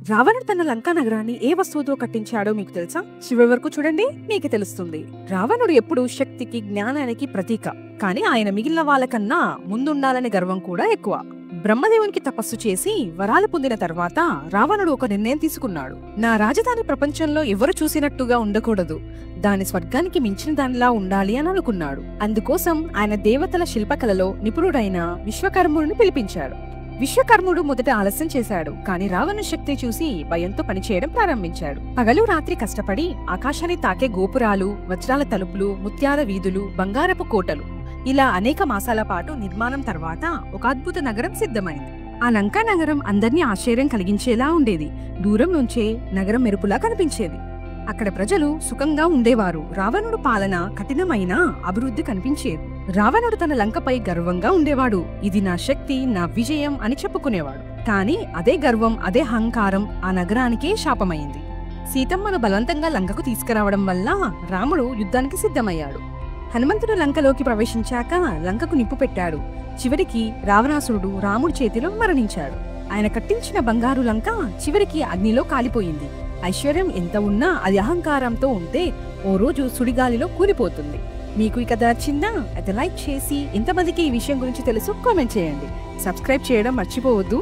రావణుడు తన లంకా నగరాన్ని ఏ వస్తువుతో కట్టించాడో మీకు తెలుసా? చివరి వరకు చూడండి, మీకు తెలుస్తుంది. రావణుడు ఎప్పుడు శక్తికి, జ్ఞానానికి ప్రతీక. కానీ ఆయన మిగిలిన వాళ్ళకన్నా ముందుండాలనే గర్వం కూడా ఎక్కువ. బ్రహ్మదేవునికి తపస్సు చేసి వరాలు పొందిన తర్వాత రావణుడు ఒక నిర్ణయం తీసుకున్నాడు. నా రాజధాని ప్రపంచంలో ఎవరు చూసినట్టుగా ఉండకూడదు, దాని స్వర్గానికి మించిన దానిలా ఉండాలి అని అనుకున్నాడు. అందుకోసం ఆయన దేవతల శిల్పకళలో నిపుణుడైన విశ్వకర్ముడిని పిలిపించాడు. విశ్వకర్ముడు మొదట ఆలస్యం చేశాడు, కానీ రావణు శక్తి చూసి భయంతో పనిచేయడం ప్రారంభించాడు. పగలు రాత్రి కష్టపడి ఆకాశాన్ని తాకే గోపురాలు, వజ్రాల తలుపులు, ముత్యాల వీధులు, బంగారపు కోటలు, ఇలా అనేక మాసాల పాటు నిర్మాణం తర్వాత ఒక అద్భుత నగరం సిద్ధమైంది. ఆ లంకా నగరం అందర్నీ ఆశ్చర్యం కలిగించేలా ఉండేది. దూరం నుంచే నగరం మెరుపులా కనిపించేది. అక్కడ ప్రజలు సుఖంగా ఉండేవారు. రావణుడు పాలన కఠినమైన అభివృద్ధి కనిపించేది. రావణుడు తన లంకపై గర్వంగా ఉండేవాడు. ఇది నా శక్తి, నా విజయం అని చెప్పుకునేవాడు. కానీ అదే గర్వం, అదే అహంకారం ఆ నగరానికే శాపమైంది. సీతమ్మను బలవంతంగా లంకకు తీసుకురావడం వల్ల రాముడు యుద్ధానికి సిద్ధమయ్యాడు. హనుమంతుడు లంకలోకి ప్రవేశించాక లంకకు నిప్పు పెట్టాడు. చివరికి రావణాసురుడు రాముడి చేతిలో మరణించాడు. ఆయన కట్టించిన బంగారు లంక చివరికి అగ్నిలో కాలిపోయింది. ఐశ్వర్యం ఎంత ఉన్నా అది అహంకారంతో ఉంటే ఓ రోజు సుడిగాలిలో కూలిపోతుంది. మీకు ఈ కథ నచ్చిందా? అయితే లైక్ చేసి, ఎంతమందికి ఈ విషయం గురించి తెలుసు కామెంట్ చేయండి. సబ్స్క్రైబ్ చేయడం మర్చిపోవద్దు.